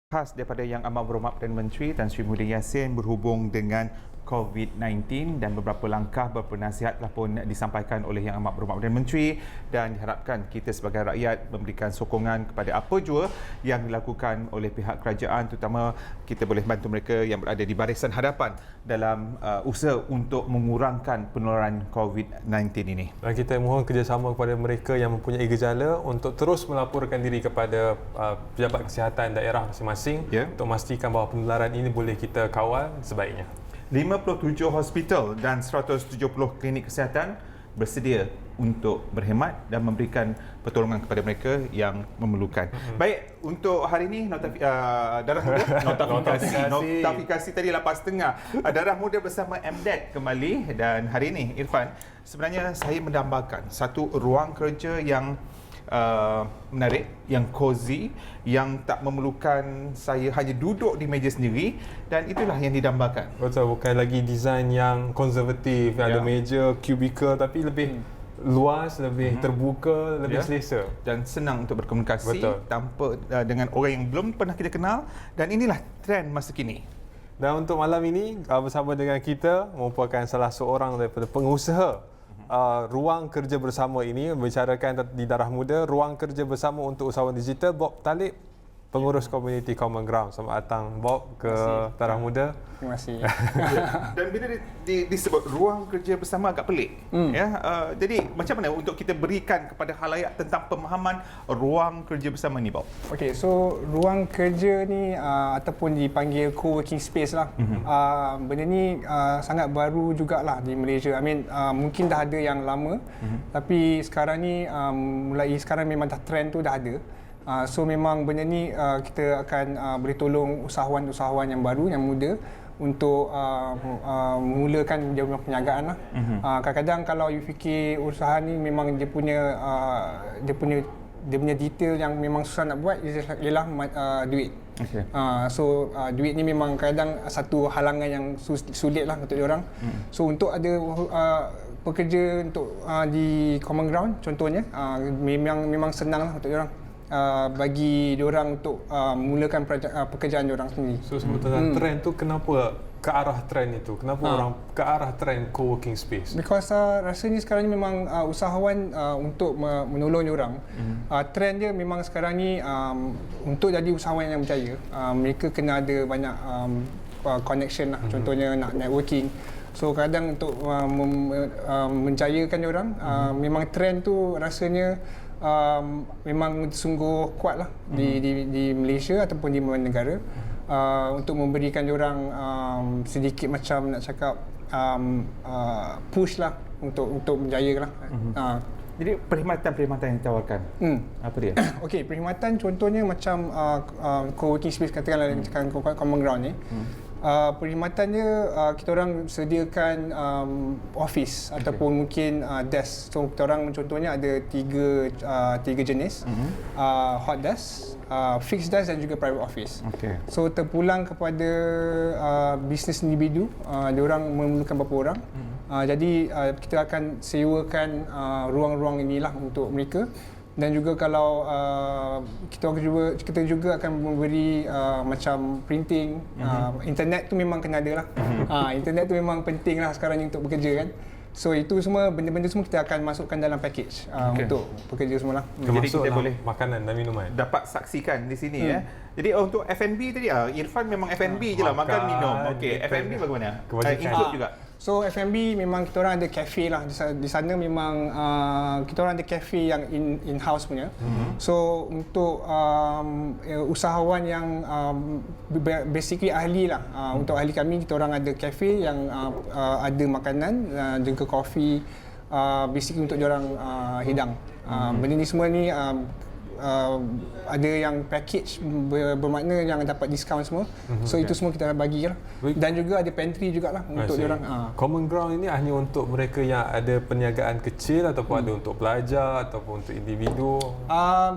Khas daripada Yang Amat Berhormat Perdana Menteri Tan Sri Muhyiddin Yassin berhubung dengan COVID-19 dan beberapa langkah berpenasihat telah pun disampaikan oleh Yang Amat Berhormat Perdana Menteri dan diharapkan kita sebagai rakyat memberikan sokongan kepada apa jua yang dilakukan oleh pihak kerajaan, terutama kita boleh bantu mereka yang berada di barisan hadapan dalam usaha untuk mengurangkan penularan COVID-19 ini. Dan kita mohon kerjasama kepada mereka yang mempunyai gejala untuk terus melaporkan diri kepada pejabat kesihatan daerah masing-masing untuk memastikan bahawa penularan ini boleh kita kawal sebaiknya. 57 hospital dan 170 klinik kesihatan bersedia untuk berhemat dan memberikan pertolongan kepada mereka yang memerlukan. Baik, untuk hari ini Darah Muda notifikasi tadi 8.30. Darah Muda bersama MDET kembali dan hari ini Irfan, sebenarnya saya mendambakan satu ruang kerja yang menarik, yang cozy, yang tak memerlukan saya hanya duduk di meja sendiri, dan itulah yang didambakan. Betul, bukan lagi desain yang konservatif, ada meja, cubicle, tapi lebih luas, lebih terbuka, lebih selesa dan senang untuk berkomunikasi tanpa dengan orang yang belum pernah kita kenal, dan inilah trend masa kini. Dan untuk malam ini bersama dengan kita merupakan salah seorang daripada pengusaha ruang kerja bersama ini, membicarakan di Darah Muda, ruang kerja bersama untuk usahawan digital, Bob Talib, pengurus komuniti Common Ground. Selamat datang Bob ke Darah Muda. Terima kasih. Dan bila disebut ruang kerja bersama agak pelik, jadi macam mana untuk kita berikan kepada khalayak tentang pemahaman ruang kerja bersama ni, Bob? Okey, so ruang kerja ni ataupun dipanggil co-working space lah. Benda ni sangat baru jugalah di Malaysia. I mean, mungkin dah ada yang lama, tapi sekarang ni mulai sekarang memang dah trend tu dah ada. So memang benda ni kita akan boleh tolong usahawan-usahawan yang baru, yang muda untuk memulakan dia punya perniagaan lah. Kadang-kadang kalau you fikir usaha ni memang dia punya detail yang memang susah nak buat ialah duit. So duit ni memang kadang satu halangan yang sulit lah untuk diorang. So untuk ada pekerja untuk di Common Ground contohnya, memang senang lah untuk diorang. Bagi diorang untuk mulakan pekerjaan diorang sendiri. So sebetulnya trend tu, kenapa ke arah trend itu? Kenapa orang ke arah trend co-working space? Because rasanya sekarang ni memang usahawan untuk menolong diorang. Trend dia memang sekarang ni untuk jadi usahawan yang berjaya, mereka kena ada banyak connection lah. Contohnya nak networking. So kadang untuk menjayakan diorang, memang trend tu rasanya memang sungguh kuat lah di Malaysia ataupun di mana negara, untuk memberikan diorang sedikit macam nak cakap push lah untuk menjaya lah. Jadi perkhidmatan yang ditawarkan, apa dia? Okey, perkhidmatan contohnya macam co-working space, katakanlah Common Ground ni. Perkhidmatan dia kita orang sediakan office ataupun mungkin desk. So kita orang contohnya ada tiga jenis, hot desk, fixed desk dan juga private office. So terpulang kepada bisnes individu, dia orang memerlukan berapa orang. Jadi kita akan sewakan ruang-ruang inilah untuk mereka. Dan juga kalau kita juga akan memberi macam printing, internet tu memang kena ada lah. Internet tu memang penting lah sekarang ni untuk bekerja kan. So itu semua, benda-benda semua kita akan masukkan dalam package untuk pekerja semua lah. Jadi kita boleh makanan dan minuman dapat saksikan di sini ya. Jadi untuk F&B tadi, Irfan memang F&B je lah, makan minum. Okey, F&B bagaimana? Include juga. So F&B memang kita orang ada cafe lah di sana. Memang kita orang ada cafe yang in-house punya. So untuk usahawan yang basically ahli lah, untuk ahli kami, kita orang ada cafe yang ada makanan, juga kopi, basically untuk diorang hidang. Benda ni semua ni ada yang package, bermakna yang dapat diskaun semua. So itu semua kita bagi lah. Dan juga ada pantry jugalah untuk diorang. Common Ground ini hanya untuk mereka yang ada perniagaan kecil ataupun ada untuk pelajar ataupun untuk individu?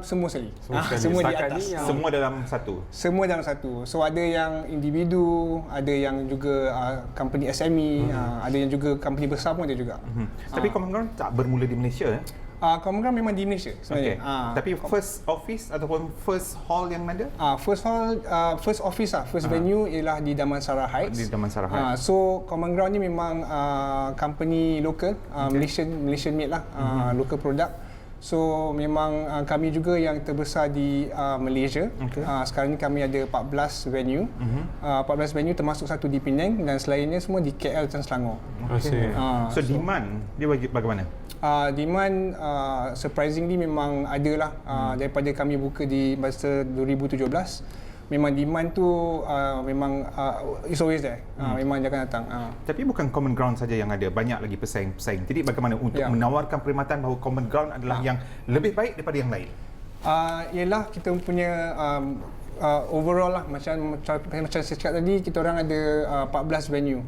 Semua sekali. Semua di atas. Semua dalam satu? Semua dalam satu. So ada yang individu, ada yang juga company SME, ada yang juga company besar pun ada juga. Tapi Common Ground tak bermula di Malaysia Common Ground memang di Malaysia Okay. sebenarnya. Tapi first office ataupun first hall yang mana? First hall, first office first venue ialah di Damansara Heights. Di Damansara Heights. So Common Ground ni memang company local, Malaysian made lah, local product. So memang kami juga yang terbesar di Malaysia. Sekarang ni kami ada 14 venue. 14 venue termasuk satu di Penang dan selainnya semua di KL dan Selangor. So demand dia bagaimana? Demand surprisingly memang ada lah. Daripada kami buka di masa 2017, memang demand tu memang it's always there. Memang dia akan datang. Tapi bukan Common Ground saja yang ada, banyak lagi pesaing-pesaing. Jadi bagaimana untuk menawarkan perkhidmatan bahawa Common Ground adalah yang lebih baik daripada yang lain? Ialah kita punya overall lah, macam saya cakap tadi, kita orang ada 14 venue.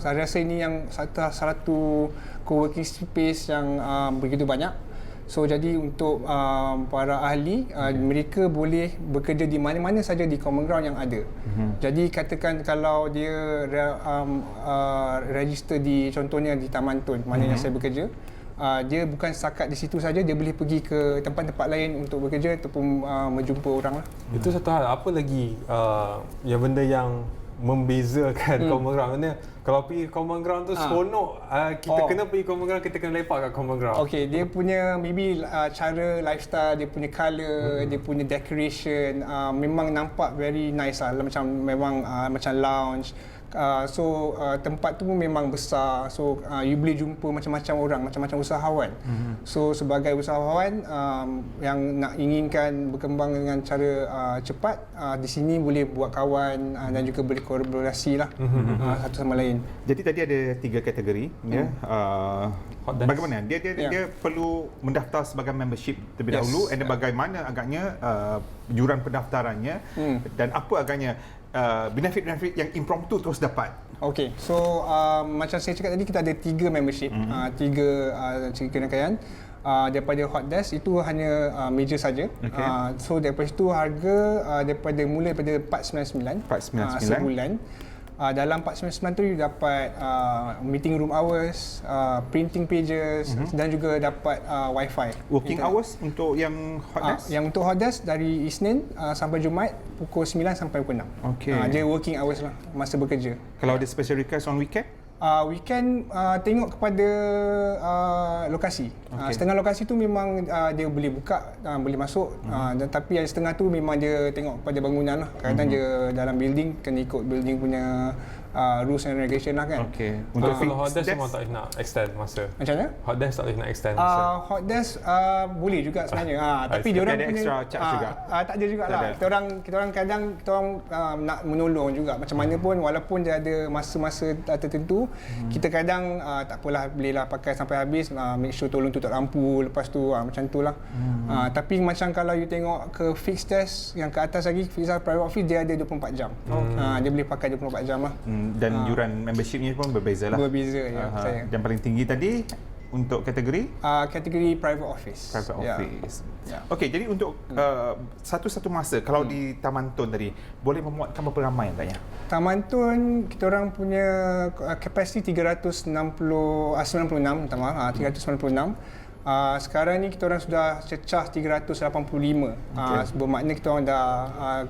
Saya rasa ini yang satu co-working space yang begitu banyak. So jadi untuk para ahli, mereka boleh bekerja di mana-mana saja di Common Ground yang ada. Jadi katakan kalau dia register di, contohnya di Taman Tun, mana yang saya bekerja, dia bukan setakat di situ saja, dia boleh pergi ke tempat-tempat lain untuk bekerja ataupun menjumpa orang lah. Itu satu hal. Apa lagi yang benda yang membezakan Common Ground? Maksudnya kalau pergi Common Ground tu seronok, kita kena pergi Common Ground, kita kena lepak kat Common Ground. Okay, dia punya maybe cara lifestyle, dia punya colour, dia punya decoration, memang nampak very nice lah, macam memang macam lounge. Tempat tu pun memang besar, so you boleh jumpa macam-macam orang, macam-macam usahawan. So sebagai usahawan yang nak inginkan berkembang dengan cara cepat, di sini boleh buat kawan dan juga boleh kolaborasi lah satu sama lain. Jadi tadi ada 3 kategori, ya. Bagaimana dia perlu mendaftar sebagai membership terlebih dahulu, dan bagaimana agaknya yuran pendaftarannya, dan apa agaknya benefit-benefit yang impromptu terus dapat. Okay, so macam saya cakap tadi, kita ada 3 membership, 3 rangkaian. Daripada hot desk itu hanya meja saja. So daripada situ harga mulai daripada 499 sebulan. Dalam 499 tu you dapat meeting room hours, printing pages, dan juga dapat wifi. Working hours untuk yang hot desk? Yang untuk hot desk dari Isnin sampai Jumaat pukul 9 sampai pukul 6. Dia working hours lah, masa bekerja. Kalau ada special request on weekend? Weekend tengok kepada lokasi. Setengah lokasi tu memang dia boleh buka, boleh masuk, tapi yang setengah tu memang dia tengok kepada bangunan lah. Kadang-kadang dia dalam building kena ikut building punya rules and regulation lah kan. Untuk kalau hot desk memang tak boleh nak extend masa. Macam mana? Hot desk tak boleh nak extend masa. Hot desk boleh juga sebenarnya. Tapi dia orang ada punya extra charge juga. Tak ada jugalah. Kita orang kadang nak menolong juga. Macam mana pun, walaupun dia ada masa-masa tertentu, kita kadang tak apalah, bolehlah pakai sampai habis, make sure tolong tutup lampu lepas tu, macam tu lah. Tapi macam kalau you tengok ke fixed desk yang ke atas lagi, fixed desk private office, dia ada 24 jam. Dia boleh pakai 24 jam lah. Dan yuran membershipnya pun berbeza lah. Berbeza, ya. Yang paling tinggi tadi untuk kategori? Kategori private office. Private office. Okey, jadi untuk satu-satu masa, kalau di Taman Tun tadi, boleh memuatkan berapa ramai agaknya? Taman Tun, kita orang punya kapasiti 396. Sekarang ni kita orang sudah cecah 385. Bermakna kita orang dah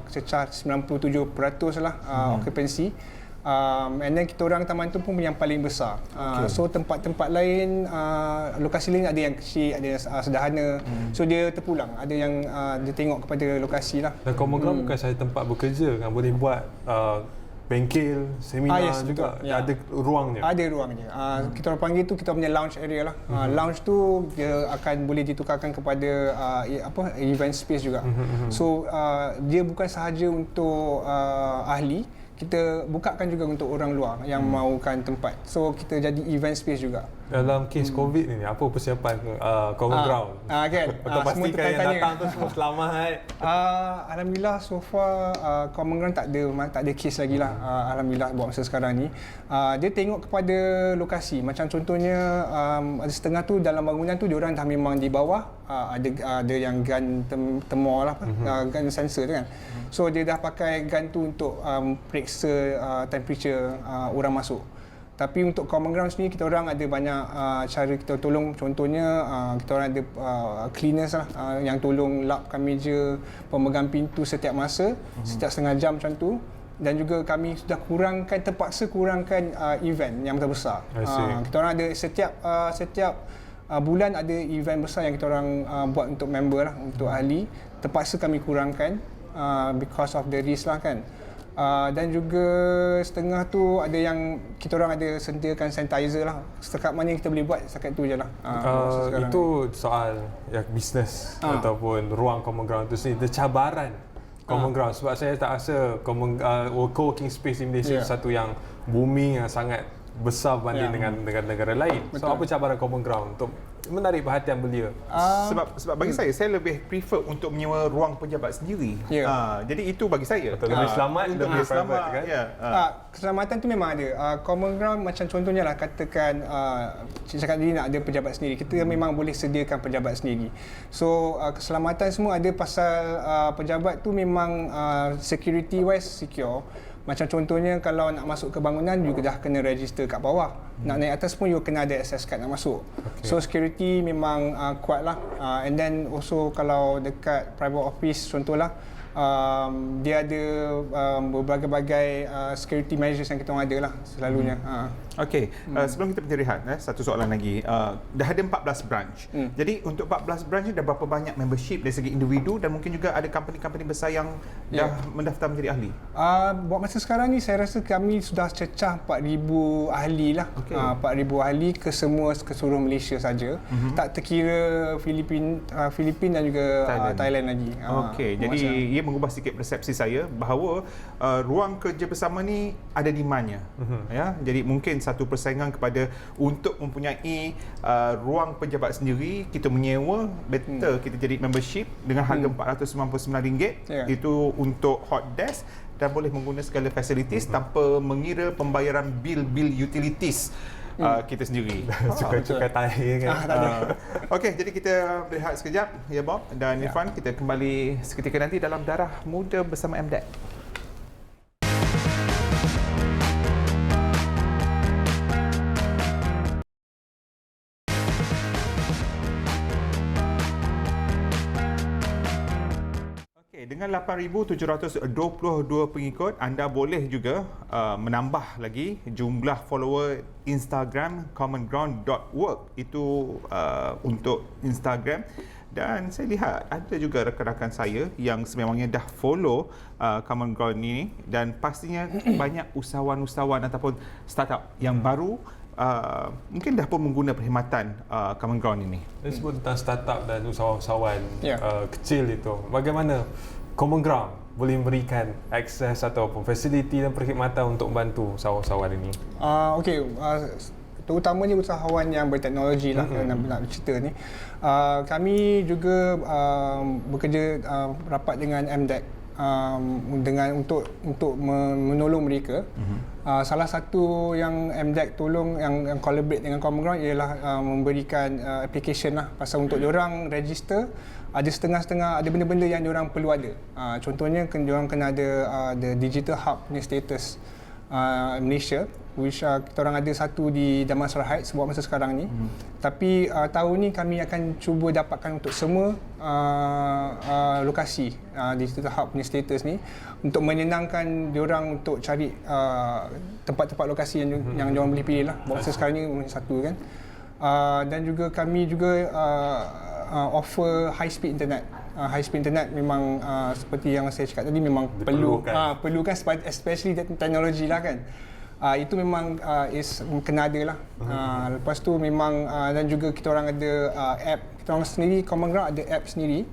cecah 97% lah occupancy. And then kita orang Taman Tun pun yang paling besar. So tempat-tempat lain, lokasi lain ada yang kecil, ada yang sederhana. So dia terpulang, ada yang dia tengok kepada lokasi lah. Dan Common Ground bukan sahaja tempat bekerja kan, boleh buat bengkel, seminar juga. Ada ruangnya. Ada ruangnya. Kita orang panggil tu kita punya lounge area lah. Lounge tu dia akan boleh ditukarkan kepada event space juga. So dia bukan sahaja untuk ahli, kita bukakan juga untuk orang luar yang mahukan tempat. So kita jadi event space juga. Dalam kes COVID ni, apa persiapan Common Ground? Kan? Untuk pastikan yang datang tu semua selamat. Alhamdulillah so far Common Ground tak ada kes lagi lah. Alhamdulillah buat masa sekarang ni. Dia tengok kepada lokasi. Macam contohnya ada setengah tu dalam bangunan tu diorang dah memang di bawah ada yang gun thermal lah, gun sensor tu kan. So dia dah pakai gun tu untuk periksa temperature orang masuk. Tapi untuk common ground sini kita orang ada banyak cara kita tolong. Contohnya kita orang ada cleaners lah yang tolong lapkan meja, pemegang pintu setiap masa, setiap setengah jam macam tu. Dan juga kami sudah terpaksa kurangkan event yang besar. Kita orang ada setiap bulan ada event besar yang kita orang buat untuk member lah, untuk ahli. Terpaksa kami kurangkan because of the risk lah kan. Dan juga setengah tu ada yang kita orang ada sediakan sanitizer lah. Setakat mana kita boleh buat, setakat tu je lah. Itu soal yang bisnes ataupun ruang common ground tu sendiri, cabaran common ground. Sebab saya tak rasa co-working space di Malaysia satu yang booming, yang sangat besar berbanding dengan negara lain. So apa cabaran common ground untuk menarik perhatian belia? Sebab bagi saya lebih prefer untuk menyewa ruang pejabat sendiri. Jadi itu bagi saya Lebih selamat, lebih selamat private kan? Keselamatan tu memang ada. Common ground macam contohnya lah, katakan cakap tadi nak ada pejabat sendiri, kita memang boleh sediakan pejabat sendiri. So keselamatan semua ada pasal pejabat tu memang security wise secure. Macam contohnya kalau nak masuk ke bangunan, you dah kena register kat bawah. Nak naik atas pun you kena ada access card nak masuk. So security memang kuat lah. And then also kalau dekat private office contohlah, dia ada berbagai-bagai security measures yang kita orang ada lah selalunya. Okey, sebelum kita berhenti satu soalan lagi. Dah ada 14 branch. Jadi untuk 14 branch ni dah berapa banyak membership dari segi individu, dan mungkin juga ada company-company besar yang dah mendaftar menjadi ahli? Buat masa sekarang ni saya rasa kami sudah cecah 4,000 ahli lah. 4,000 ahli ke seluruh Malaysia saja. Tak terkira Filipin dan juga Thailand lagi. Okey, jadi ia mengubah sikit persepsi saya bahawa ruang kerja bersama ni ada demandnya. Ya, jadi mungkin satu persaingan kepada untuk mempunyai ruang pejabat sendiri, kita menyewa, better kita jadi membership dengan harga RM499. Itu untuk hot desk dan boleh menggunakan segala facilities tanpa mengira pembayaran bil-bil utilities kita sendiri. Cukai tahi kan. Okey, jadi kita berehat sekejap ya Bob dan Irfan. Kita kembali seketika nanti dalam Darah Muda bersama MDEC. Dengan 8,722 pengikut, anda boleh juga menambah lagi jumlah follower Instagram commonground.work. Itu untuk Instagram. Dan saya lihat ada juga rakan-rakan saya yang sememangnya dah follow Common Ground ini, dan pastinya banyak usahawan-usahawan ataupun startup yang baru mungkin dah pun mengguna perkhidmatan Common Ground ini. Dia sebut tentang startup dan usahawan-usahawan kecil itu. Bagaimana Common Ground boleh memberikan akses ataupun fasiliti dan perkhidmatan untuk membantu usahawan-usahawan ini? Terutamanya usahawan yang berteknologi lah, nak cerita ni. Kami juga bekerja rapat dengan MDEC untuk menolong mereka. Salah satu yang MDEC tolong, yang collaborate dengan Common Ground, ialah memberikan application lah pasal untuk diorang register. Ada setengah-setengah, ada benda-benda yang diorang perlu ada. Contohnya diorang kena ada the digital hub punya status Malaysia, which kita orang ada satu di Damansara Heights buat masa sekarang ni. Tapi tahun ni kami akan cuba dapatkan untuk semua lokasi digital hub punya status ni, untuk menyenangkan diorang untuk cari tempat-tempat lokasi yang diorang boleh pilih lah. Buat masa sekarang ni satu kan. Dan juga kami juga offer high speed internet. High speed internet memang seperti yang saya cakap tadi, memang perlukan especially teknologi lah kan. Itu memang kena ada lah. Lepas tu memang dan juga kita orang ada app, kita orang sendiri Common Ground ada app sendiri,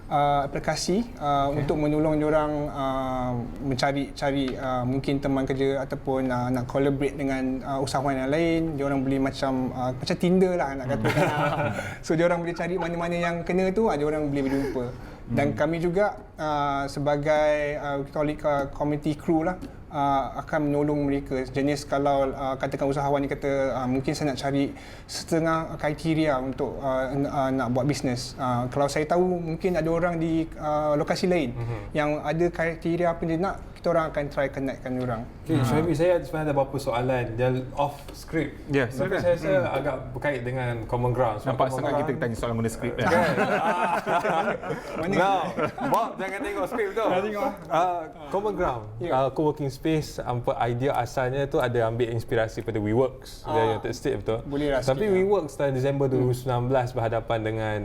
aplikasi untuk menolong diorang mencari mungkin teman kerja ataupun nak collaborate dengan usahawan yang lain. Diorang boleh macam Tinder lah nak katakan. So diorang boleh cari mana-mana yang kena tu, diorang boleh berjumpa. Dan kami juga sebagai kita call it community crew lah, akan menolong mereka. Jenis kalau katakan usahawan ni kata mungkin saya nak cari setengah kriteria untuk nak buat bisnes. Kalau saya tahu mungkin ada orang di lokasi lain yang ada kriteria apa dia nak, kita orang akan try connectkan orang. Okay, Syuaib, saya sebenarnya ada beberapa soalan yang off script. Ya, Tapi silakan. saya rasa agak berkait dengan Common Ground. Sebab Nampak Common sangat Ground- kita tanya soalan guna skrip. No, Bob jangan tengok skrip tu. Common Ground, co-working space, idea asalnya tu ada ambil inspirasi pada WeWorks dari United States, betul? Boleh lah Tapi sikit, WeWorks tahun Disember 2019 berhadapan dengan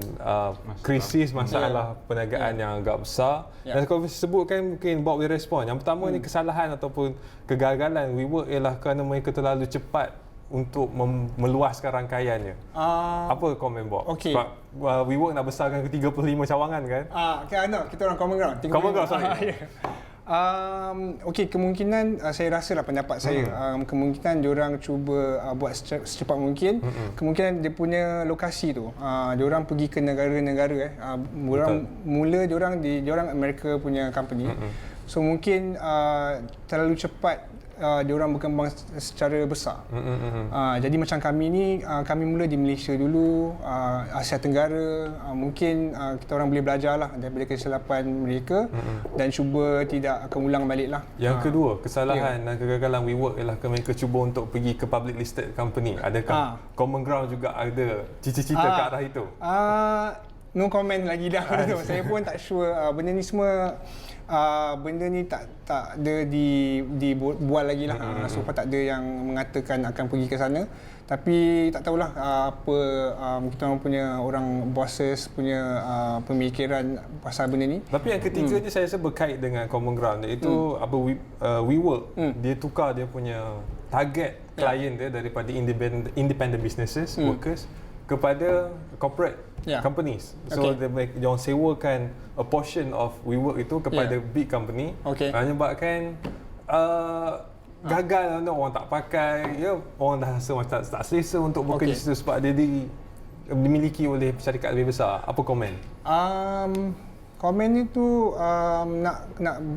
krisis masalah perniagaan yang agak besar. Dan kalau sebutkan mungkin Bob boleh respon. Yang pertama ni kesalahan ataupun kegagalan WeWork ialah kerana mereka terlalu cepat untuk meluaskan rangkaiannya. Apa komen Bob? Okey. Sebab WeWork nak besarkan ke 35 cawangan kan? Kita orang common ground. Common ground, sorry. Okey, kemungkinan saya rasalah pendapat saya, kemungkinan diorang cuba buat secepat mungkin. Kemungkinan dia punya lokasi tu, diorang pergi ke negara-negara diorang Amerika punya company. So mungkin terlalu cepat diorang berkembang secara besar. Jadi macam kami ni, kami mula di Malaysia dulu, Asia Tenggara, mungkin kita orang boleh belajar lah daripada kesilapan mereka dan cuba tidak akan ulang balik lah. Yang kedua, kesalahan dan kegagalan WeWork ialah mereka cuba untuk pergi ke public listed company. Adakah Common Ground juga ada cita-cita ke arah itu? No comment lagi dah. Saya pun tak sure. Benda ni semua benda ni tak ada dibuat lagi lah. So tak ada yang mengatakan akan pergi ke sana. Tapi tak tahulah apa kita orang punya orang bosses punya pemikiran pasal benda ni. Tapi yang ketiga ni saya rasa berkait dengan Common Ground, iaitu WeWork. Dia tukar dia punya target klien dia daripada independent businesses, workers, kepada corporate companies. So dia orang sewakan a portion of WeWork itu kepada big company. Menyebabkan gagal, orang tak pakai, orang dah rasa macam tak selesa untuk bekerja situ sebab dia dimiliki oleh syarikat lebih besar. Apa komen? Komen itu nak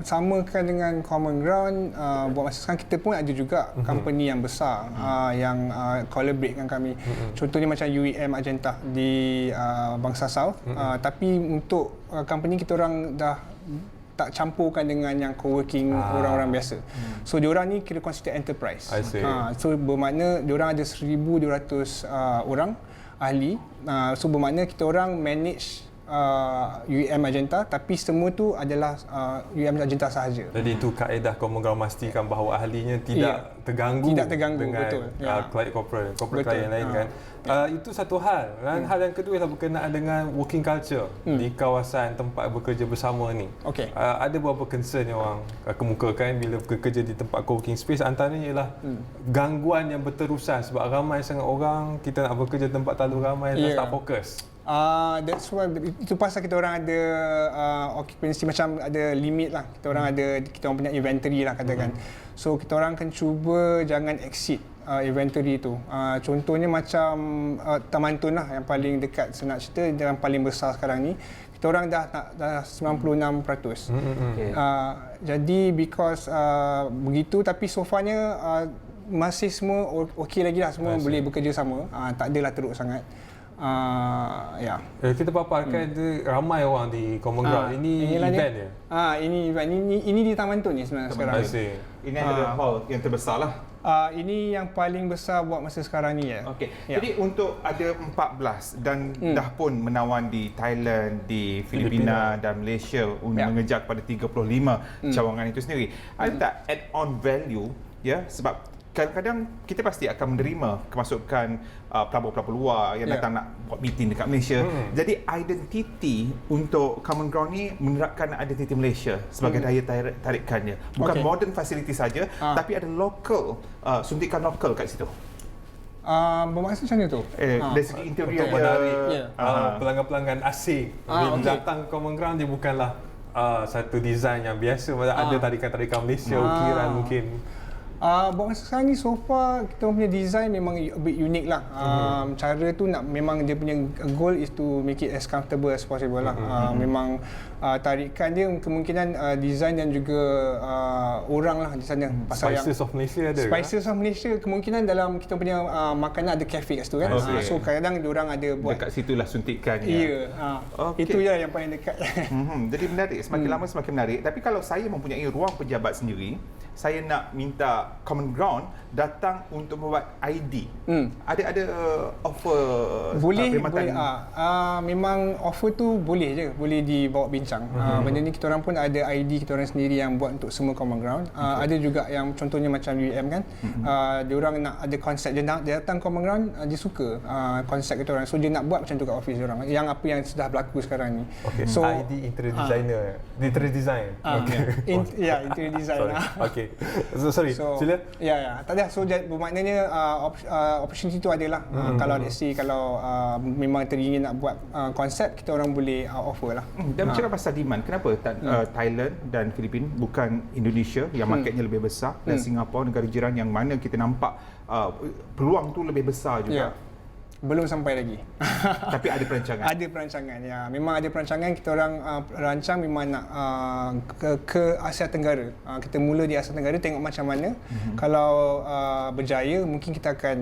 samakan dengan Common Ground, buat masa sekarang kita pun ada juga company yang besar yang collaborate dengan kami. Contohnya macam UEM Magenta di Bangsa South. Tapi untuk company kita orang dah tak campurkan dengan yang co-working orang-orang biasa. So diorang ni kira consider enterprise. So bermakna diorang ada 1,200 orang ahli. So bermakna kita orang manage UEM Magenta, tapi semua tu adalah UEM Magenta sahaja. Jadi itu kaedah Common Ground memastikan bahawa ahlinya tidak terganggu dengan betul. client corporate client lain kan. Itu satu hal. Dan hal yang kedua ialah berkenaan dengan working culture di kawasan tempat bekerja bersama ni. Ada beberapa concern yang orang kemukakan bila bekerja di tempat co-working space, antaranya ialah gangguan yang berterusan sebab ramai sangat orang, kita nak bekerja tempat terlalu ramai dan tak fokus. That's why itu pasal kita orang ada occupancy, macam ada limit lah. Kita orang punya inventory lah katakan. So kita orang akan cuba jangan exceed inventory tu. Contohnya macam Taman Tun lah yang paling dekat, saya nak cerita yang paling besar sekarang ni. Kita orang dah 96%. Jadi because begitu, tapi so farnya masih semua okey lagi lah, semua boleh bekerja sama. Tak adalah teruk sangat. Kita paparkan ramai orang di Common Ground. Ini event dia? Ini event. Ini di Taman Tun ni sekarang. Ini adalah hall yang terbesar lah. Ini yang paling besar buat masa sekarang ni. Jadi untuk ada 14 dan dah pun menawan di Thailand, di Filipina dan Malaysia untuk mengejar kepada 35 cawangan itu sendiri. Ada tak add-on value sebab kadang-kadang kita pasti akan menerima kemasukan pelabur-pelabur luar yang datang nak buat meeting dekat Malaysia. Jadi identiti untuk Common Ground ni menerapkan identiti Malaysia sebagai daya tarikannya. Bukan modern facility saja, tapi ada local, suntikan lokal kat situ. Bermaksud macam mana tu? Dari segi interior untuk menarik pelanggan-pelanggan asing. Bila datang Common Ground, dia bukanlah satu design yang biasa. Ada tarikan-tarikan Malaysia, ukiran mungkin. Buat masa sekarang ni so far kita punya design memang a bit unique lah. Cara tu memang dia punya goal is to make it as comfortable as possible lah. Memang tarikan dia kemungkinan design dan juga orang lah di sana. Pasal Spices of Malaysia ada Spices of Malaysia kemungkinan dalam kita punya makanan ada cafe kat situ kan. So kadang diorang ada buat Dekat situlah suntikannya. Ya. Okey. Itu je yang paling dekat. Jadi menarik, semakin lama semakin menarik. Tapi kalau saya mempunyai ruang pejabat sendiri, saya nak minta Common Ground datang untuk membuat ID. Ada offer Boleh, perkhidmatan? memang offer tu boleh dibawa bincang. Benda ni kita orang pun ada ID kita orang sendiri yang buat untuk semua Common Ground. Ada juga yang contohnya macam UM kan. Dia orang nak ada konsep, dia datang Common Ground, dia suka konsep kita orang. So dia nak buat macam tu kat office dia orang. Yang apa yang sudah berlaku sekarang ni. Okay. So ID interior designer. Interior design. interior design. Okay. Sorry. Sila. Ya. Tak ada. So bermaknanya opportunity tu adalah. Kalau let's say kalau memang teringin nak buat konsep, kita orang boleh offer lah. Dan bercakap pasal demand, kenapa Thailand dan Filipina bukan Indonesia yang marketnya lebih besar dan Singapura, negara jiran yang mana kita nampak peluang tu lebih besar juga? Belum sampai lagi. Tapi ada perancangan? Ada perancangan, ya. Memang ada perancangan. Kita orang rancang memang nak ke Asia Tenggara. Kita mula di Asia Tenggara, tengok macam mana. Kalau berjaya, mungkin kita akan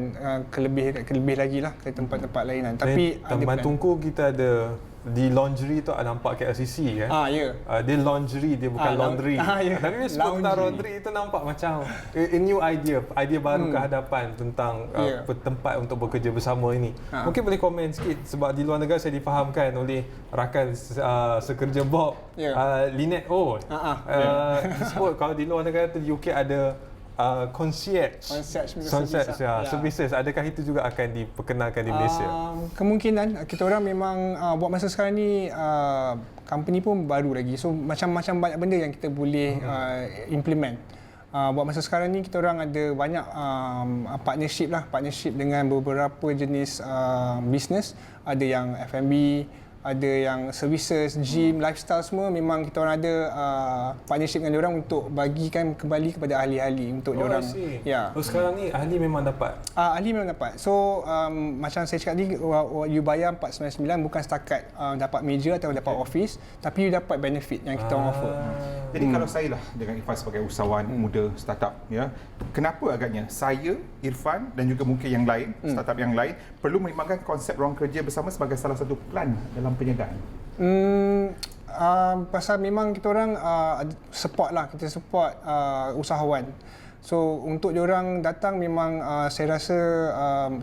ke lebih lagi lah ke tempat-tempat lainan. Tapi Taman Tungku kita ada di laundry tu nampak KLCC kan? Ya. Dia laundry, dia bukan laundry. Ya. Tapi sebut tentang laundry itu nampak macam a new idea baru ke hadapan tentang tempat untuk bekerja bersama ini. Mungkin boleh komen sikit sebab di luar negara saya difahamkan oleh rakan sekerja Bob, Lynette disebut kalau di luar negara tu di UK ada concierge services. Adakah itu juga akan diperkenalkan di Malaysia? Kemungkinan kita orang memang buat masa sekarang ni company pun baru lagi, so macam-macam banyak benda yang kita boleh implement. Buat masa sekarang ni kita orang ada banyak partnership dengan beberapa jenis business. Ada yang F&B, ada yang services, gym, lifestyle, semua memang kita orang ada partnership dengan diorang untuk bagikan kembali kepada ahli-ahli untuk diorang. Sekarang ni ahli memang dapat? Ahli memang dapat. So macam saya cakap tadi, you bayar 499 bukan setakat dapat meja atau dapat office, tapi you dapat benefit yang kita orang offer. Jadi kalau saya lah dengan Irfan sebagai usahawan muda startup, kenapa agaknya saya, Irfan dan juga mungkin yang lain, startup yang lain perlu menimbangkan konsep ruang kerja bersama sebagai salah satu plan dalam perniagaan? Pasal memang kita orang support lah, kita support usahawan. So untuk diorang datang memang saya rasa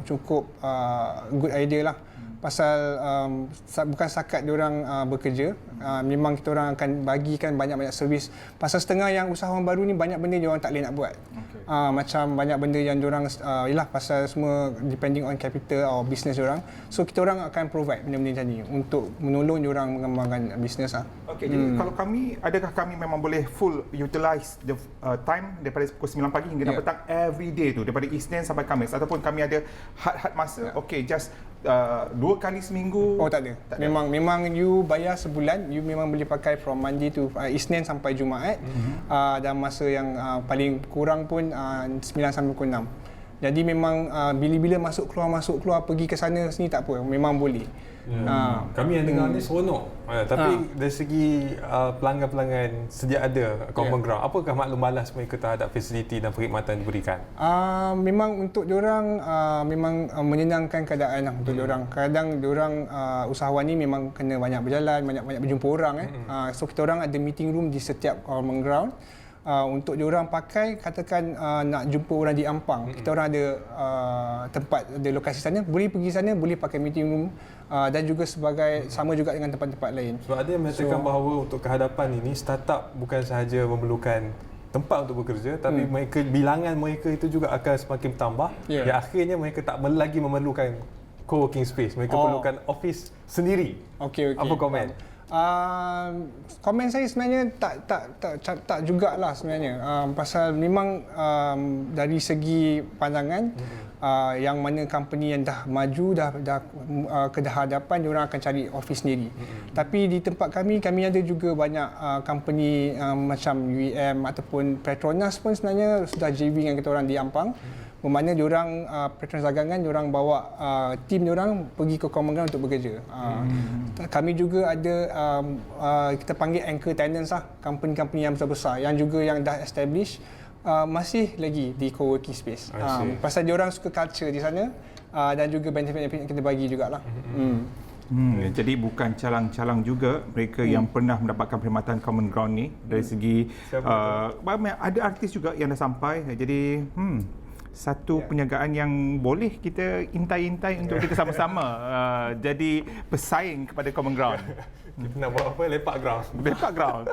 cukup good idea lah. Pasal bukan setakat diorang bekerja, memang kita orang akan bagikan banyak-banyak servis. Pasal setengah yang usahawan baru ni banyak benda diorang tak boleh nak buat. Macam banyak benda yang diorang pasal semua depending on capital or business diorang. So kita orang akan provide benda-benda macam ni untuk menolong diorang mengembangkan bisnes lah. Okey, jadi kalau adakah kami memang boleh full utilize the time daripada pukul 9 pagi hingga 6 petang every day tu, daripada Isnin sampai Khamis, ataupun kami ada had masa? Okey, just 2 kali seminggu? Tak ada. Memang you bayar sebulan, you memang boleh pakai from Monday to Isnin sampai Jumaat. Dan masa yang paling kurang pun 9 sampai pukul 6. Jadi memang bila-bila masuk keluar pergi ke sana sini tak apa, memang boleh. Kami yang dengar ni seronok. Tapi dari segi pelanggan-pelanggan sedia ada Common Ground, apakah maklum balas mereka terhadap fasiliti dan perkhidmatan diberikan? Memang untuk diorang memang menyenangkan keadaan lah untuk diorang. Kadang diorang usahawan ni memang kena banyak berjalan, banyak berjumpa orang. So kita orang ada meeting room di setiap Common Ground. Untuk diorang pakai, katakan nak jumpa orang di Ampang, kita orang ada tempat, ada lokasi sana, boleh pergi sana, boleh pakai meeting room, dan juga sama juga dengan tempat-tempat lain. Sebab ada yang mengatakan bahawa untuk kehadapan ini startup bukan sahaja memerlukan tempat untuk bekerja, tapi bilangan mereka itu juga akan semakin bertambah. Yang akhirnya mereka tak lagi memerlukan co-working space, mereka perlukan office sendiri. Apa komen? Komen saya sebenarnya tak jugalah sebenarnya. Pasal memang dari segi pandangan yang mana company yang dah maju dah ke hadapan, diorang akan cari office sendiri. Tapi di tempat kami ada juga banyak company macam UEM ataupun Petronas pun sebenarnya sudah JV dengan kita orang di Ampang. Bermakna diorang Petronas Dagangan diorang bawa tim diorang pergi ke Common Ground untuk bekerja. Kami juga ada kita panggil anchor tenants lah, company-company yang besar-besar yang juga yang dah establish masih lagi di co-working space. Pasal diorang suka culture di sana dan juga benefit yang kita bagi jugalah. Jadi bukan calang-calang juga mereka yang pernah mendapatkan perkhidmatan Common Ground ni dari segi ada artis juga yang dah sampai. Jadi satu perniagaan yang boleh kita intai-intai untuk kita sama-sama jadi pesaing kepada Common Ground. Kita nak buat apa? Lepak ground. Lepak ground.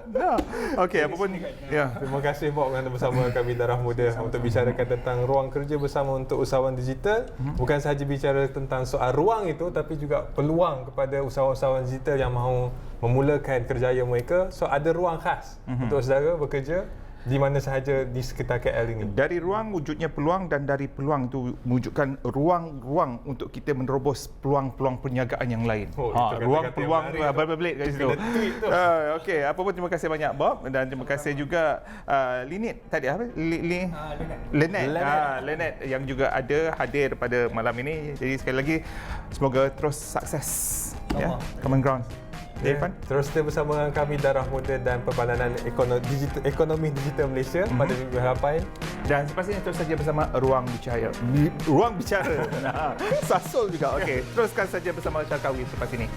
Okey, apa pun. Ya. Terima kasih Bob kerana bersama kami Darah Muda untuk bicarakan tentang ruang kerja bersama untuk usahawan digital. Bukan sahaja bicara tentang soal ruang itu, tapi juga peluang kepada usahawan-usahawan digital yang mahu memulakan kerjaya mereka. So ada ruang khas untuk saudara bekerja di mana sahaja di sekitar KL ini. Dari ruang wujudnya peluang, dan dari peluang itu mewujudkan ruang-ruang untuk kita menerobos peluang-peluang perniagaan yang lain. Ruang peluang berbelit kat situ. Okey, apa pun terima kasih banyak Bob, dan terima kasih juga Linit tadi apa? Lenet yang juga ada hadir pada malam ini. Jadi sekali lagi semoga terus sukses ya Common Ground. Irfan, terus stay bersama dengan kami Darah Muda dan Perbadanan Ekonomi Digital Malaysia pada minggu hadapan. Dan sepastinya terus saja bersama Ruang Bicara. Ruang Bicara. Sasul juga. Okey, teruskan saja bersama Syarkawi selepas ini.